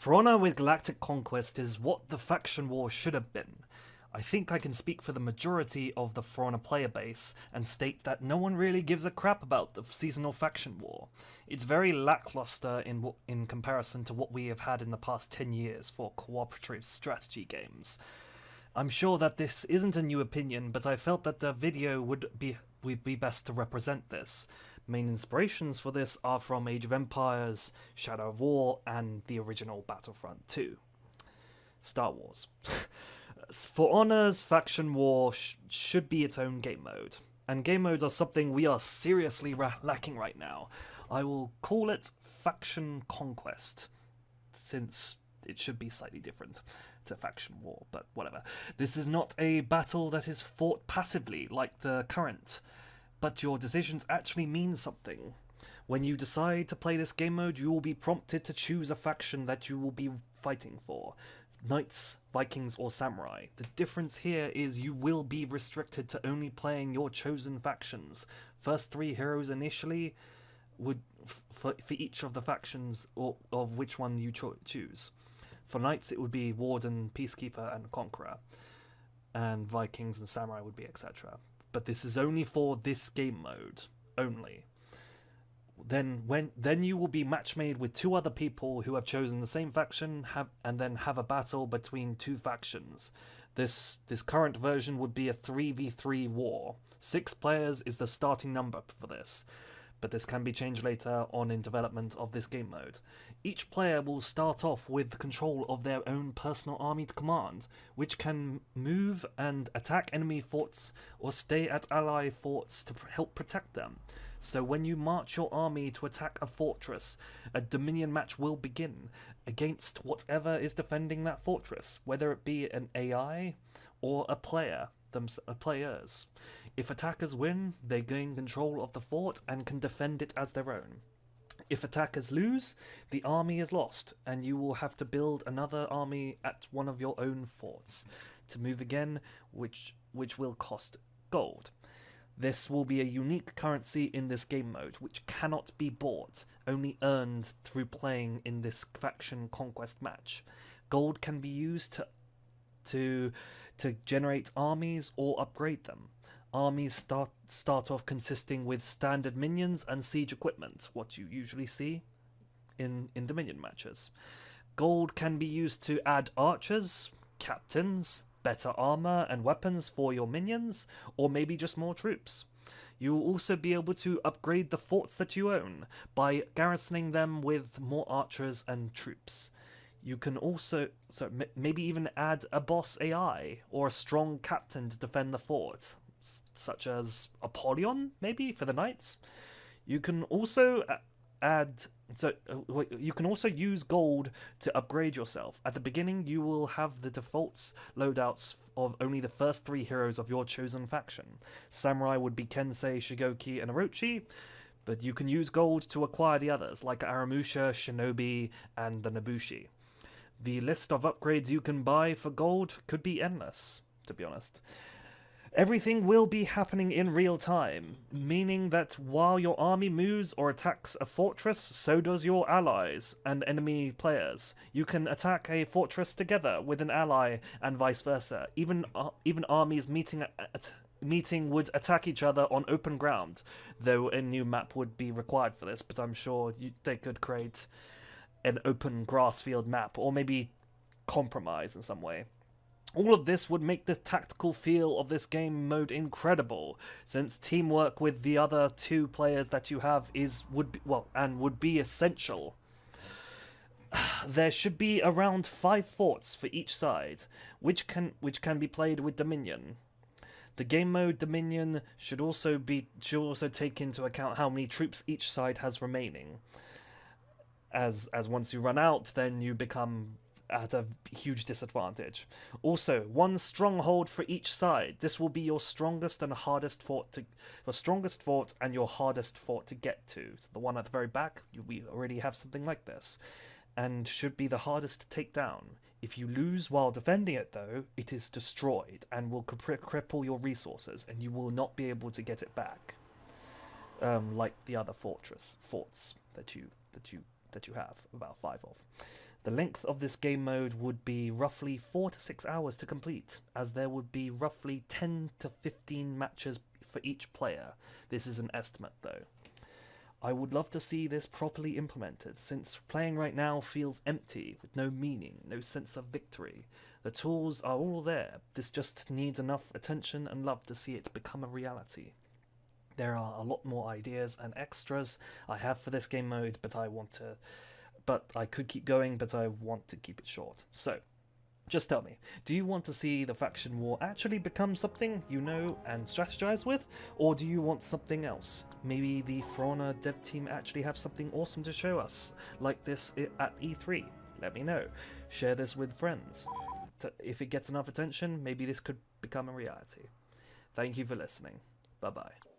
For Honor with Galactic Conquest is what the faction war should have been. I think I can speak for the majority of the For Honor player base and state that no one really gives a crap about the seasonal faction war. It's very lackluster in comparison to what we have had in the past 10 years for cooperative strategy games. I'm sure that this isn't a new opinion, but I felt that the video would be best to represent this. Main inspirations for this are from Age of Empires, Shadow of War, and the original Battlefront 2. Star Wars. For Honor's faction war should be its own game mode, and game modes are something we are seriously lacking right now. I will call it Faction Conquest, since it should be slightly different to faction war, but whatever. This is not a battle that is fought passively like the current, but your decisions actually mean something. When you decide to play this game mode, you will be prompted to choose a faction that you will be fighting for. Knights, Vikings, or Samurai. The difference here is you will be restricted to only playing your chosen factions. First 3 heroes initially would for each of the factions or of which one you choose. For Knights it would be Warden, Peacekeeper, and Conqueror. And Vikings and Samurai would be etc. But this is only for this game mode only. Then you will be match made with 2 other people who have chosen the same faction, and then have a battle between 2 factions. This current version would be a 3v3 war. 6 players is the starting number for this, but this can be changed later on in development of this game mode. Each player will start off with control of their own personal army to command, which can move and attack enemy forts or stay at ally forts to help protect them. So when you march your army to attack a fortress, a Dominion match will begin against whatever is defending that fortress, whether it be an AI or a player, players. If attackers win, they gain control of the fort and can defend it as their own. If attackers lose, the army is lost, and you will have to build another army at one of your own forts to move again, which will cost gold. This will be a unique currency in this game mode, which cannot be bought, only earned through playing in this faction conquest match. Gold can be used to generate armies or upgrade them. Armies start off consisting with standard minions and siege equipment, what you usually see in Dominion matches. Gold can be used to add archers, captains, better armor and weapons for your minions, or maybe just more troops. You will also be able to upgrade the forts that you own by garrisoning them with more archers and troops. You can also maybe even add a boss AI or a strong captain to defend the fort, such as Apollyon, maybe, for the knights. You can also you can also use gold to upgrade yourself. At the beginning, you will have the defaults loadouts of only the first 3 heroes of your chosen faction. Samurai would be Kensei, Shigoki, and Orochi, but you can use gold to acquire the others, like Aramusha, Shinobi, and the Nobushi. The list of upgrades you can buy for gold could be endless, to be honest. Everything will be happening in real time, meaning that while your army moves or attacks a fortress, so does your allies and enemy players. You can attack a fortress together with an ally and vice versa. Even armies meeting would attack each other on open ground, though a new map would be required for this, but I'm sure they could create an open grass field map, or maybe compromise in some way. All of this would make the tactical feel of this game mode incredible, since teamwork with the other 2 players that you have would be essential. There should be around 5 forts for each side, which can be played with Dominion. The game mode Dominion should also take into account how many troops each side has remaining. As once you run out, then you become at a huge disadvantage. Also, 1 stronghold for each side. This will be your strongest and hardest fort and your hardest fort to get to. So the one at the very back, we already have something like this, and should be the hardest to take down. If you lose while defending it, though, it is destroyed and will cripple your resources, and you will not be able to get it back. Like the other forts that you have about 5 of. The length of this game mode would be roughly 4 to 6 hours to complete, as there would be roughly 10 to 15 matches for each player. This is an estimate though. I would love to see this properly implemented, since playing right now feels empty, with no meaning, no sense of victory. The tools are all there, this just needs enough attention and love to see it become a reality. There are a lot more ideas and extras I have for this game mode, but I could keep going, but I want to keep it short. So, just tell me, do you want to see the faction war actually become something you know and strategize with? Or do you want something else? Maybe the For Honor dev team actually have something awesome to show us, like this at E3? Let me know. Share this with friends. If it gets enough attention, maybe this could become a reality. Thank you for listening. Bye bye.